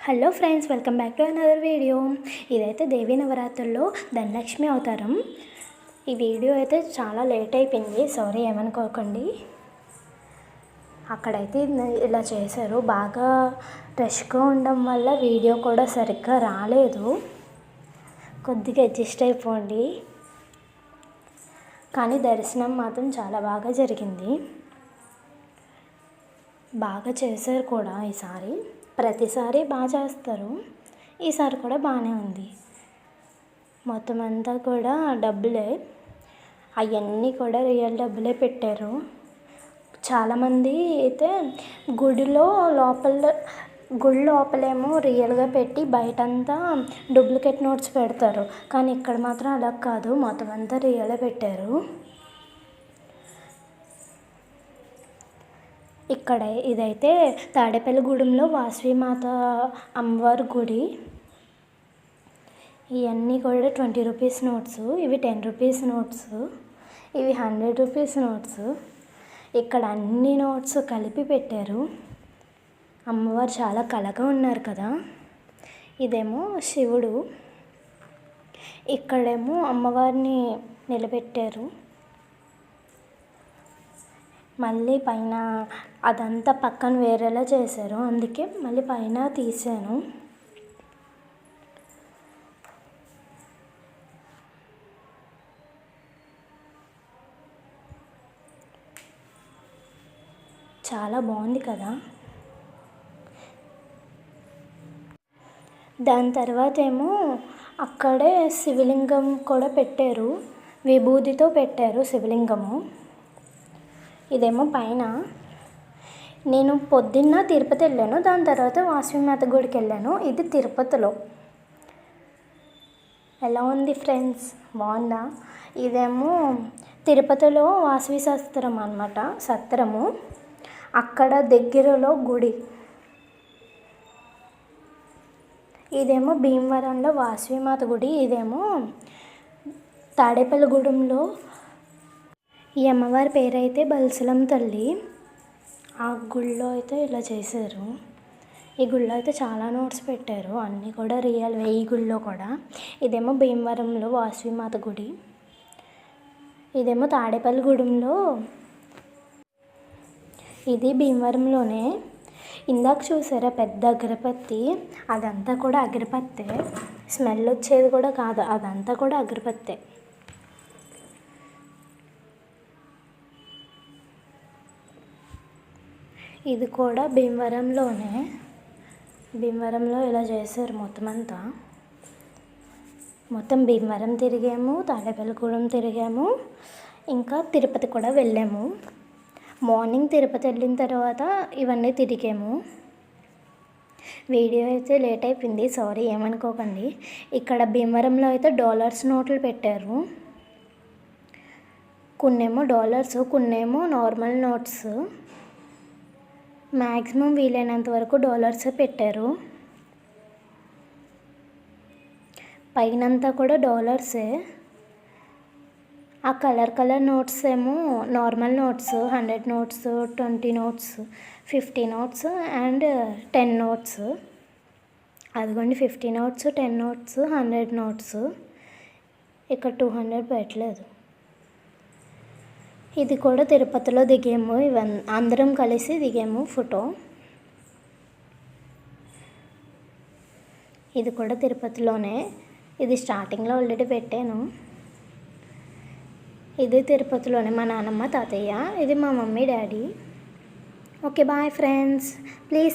Hello friends, welcome back to another video. ఇదైతే దేవీ నవరాత్రుల్లో ధనలక్ష్మి అవతారం. ఈ వీడియో అయితే చాలా లేట్ అయిపోయింది, సారీ ఏమనుకోకండి. అక్కడైతే ఇలా చేశారు. బాగా రష్గా ఉండడం వల్ల వీడియో కూడా సరిగ్గా రాలేదు, కొద్దిగా అడ్జస్ట్ అయిపోండి. కానీ దర్శనం మాత్రం చాలా బాగా జరిగింది, బాగా చేశారు కూడా. ఈసారి ప్రతిసారి బాగా చేస్తారు, ఈసారి కూడా బాగానే ఉంది. మొత్తం అంతా కూడా డబ్బులే, అవన్నీ కూడా రియల్ డబ్బులే పెట్టారు. చాలామంది అయితే గుడి లోపలేమో రియల్గా పెట్టి బయటంతా డూప్లికేట్ నోట్స్ పెడతారు. కానీ ఇక్కడ మాత్రం అలా కాదు, మొత్తం అంతా రియలే పెట్టారు. ఇక్కడ ఇదైతే తాడేపల్లిగూడెంలో వాసవిమాత అమ్మవారి గుడి. ఇవన్నీ కూడా 20 రూపీస్ నోట్స్, ఇవి 10 రూపీస్ నోట్స్, ఇవి 100 రూపీస్ నోట్స్. ఇక్కడ అన్ని నోట్స్ కలిపి పెట్టారు. అమ్మవారు చాలా కళగా ఉన్నారు కదా. ఇదేమో శివుడు, ఇక్కడేమో అమ్మవారిని నిలబెట్టారు. మళ్ళీ పైన అదంతా పక్కన వేరేలా చేశారు, అందుకే మళ్ళీ పైన తీసాను. చాలా బాగుంది కదా. దాని తర్వాత ఏమో అక్కడే శివలింగం కూడా పెట్టారు, విభూతితో పెట్టారు శివలింగము. ఇదేమో పైన. నేను పొద్దున్న తిరుపతి వెళ్ళాను, దాని తర్వాత వాసవిమాత గుడికి వెళ్ళాను. ఇది తిరుపతిలో. ఎలా ఉంది ఫ్రెండ్స్, బాగుందా? ఇదేమో తిరుపతిలో వాసవి సత్రం అన్నమాట, సత్రము. అక్కడ దగ్గరలో గుడి. ఇదేమో భీమవరంలో వాసవిమాత గుడి. ఇదేమో తాడేపల్లిగూడెంలో ఈ అమ్మవారి పేరు అయితే బల్సలం తల్లి. ఆ గుళ్ళో అయితే ఇలా చేశారు. ఈ గుళ్ళో అయితే చాలా నోట్స్ పెట్టారు, అన్నీ కూడా రియల్. ఈ గుళ్ళో కూడా. ఇదేమో భీమవరంలో వాసవిమాత గుడి. ఇదేమో తాడేపల్లిగూడెంలో. ఇది భీమవరంలోనే. ఇందాక చూసారా పెద్ద అగరబత్తి, అదంతా కూడా అగరబత్తే. స్మెల్ వచ్చేది కూడా కాదు, అదంతా కూడా అగరబత్తే. ఇది కూడా భీమవరంలోనే. భీమవరంలో ఇలా చేశారు మొత్తం అంతా. మొత్తం భీమవరం తిరిగాము, తాడేపల్లిగూడెం తిరిగాము, ఇంకా తిరుపతి కూడా వెళ్ళాము. మార్నింగ్ తిరుపతి వెళ్ళిన తర్వాత ఇవన్నీ తిరిగాము. వీడియో అయితే లేట్ అయిపోయింది, సారీ ఏమనుకోకండి. ఇక్కడ భీమవరంలో అయితే డాలర్స్ నోట్లు పెట్టారు. కొన్నేమో డాలర్స్, కొన్నేమో నార్మల్ నోట్స్. మ్యాక్సిమం వీలైనంత వరకు డాలర్సే పెట్టారు. పైనంతా కూడా డాలర్సే. ఆ కలర్ నోట్స్ ఏమో normal notes, 100 notes, 20 notes, 50 notes and 10 notes. అదిగోండి 50 నోట్స్, 10 నోట్స్, 100 నోట్స్. ఇక్కడ 200 పెట్టలేదు. ఇది కూడా తిరుపతిలో దిగాము, అందరం కలిసి దిగాము ఫోటో. ఇది కూడా తిరుపతిలోనే. ఇది స్టార్టింగ్లో ఆల్రెడీ పెట్టాను. ఇది తిరుపతిలోనే మా నాన్నమ్మ తాతయ్య, ఇది మా mummy daddy. Okay bye friends, please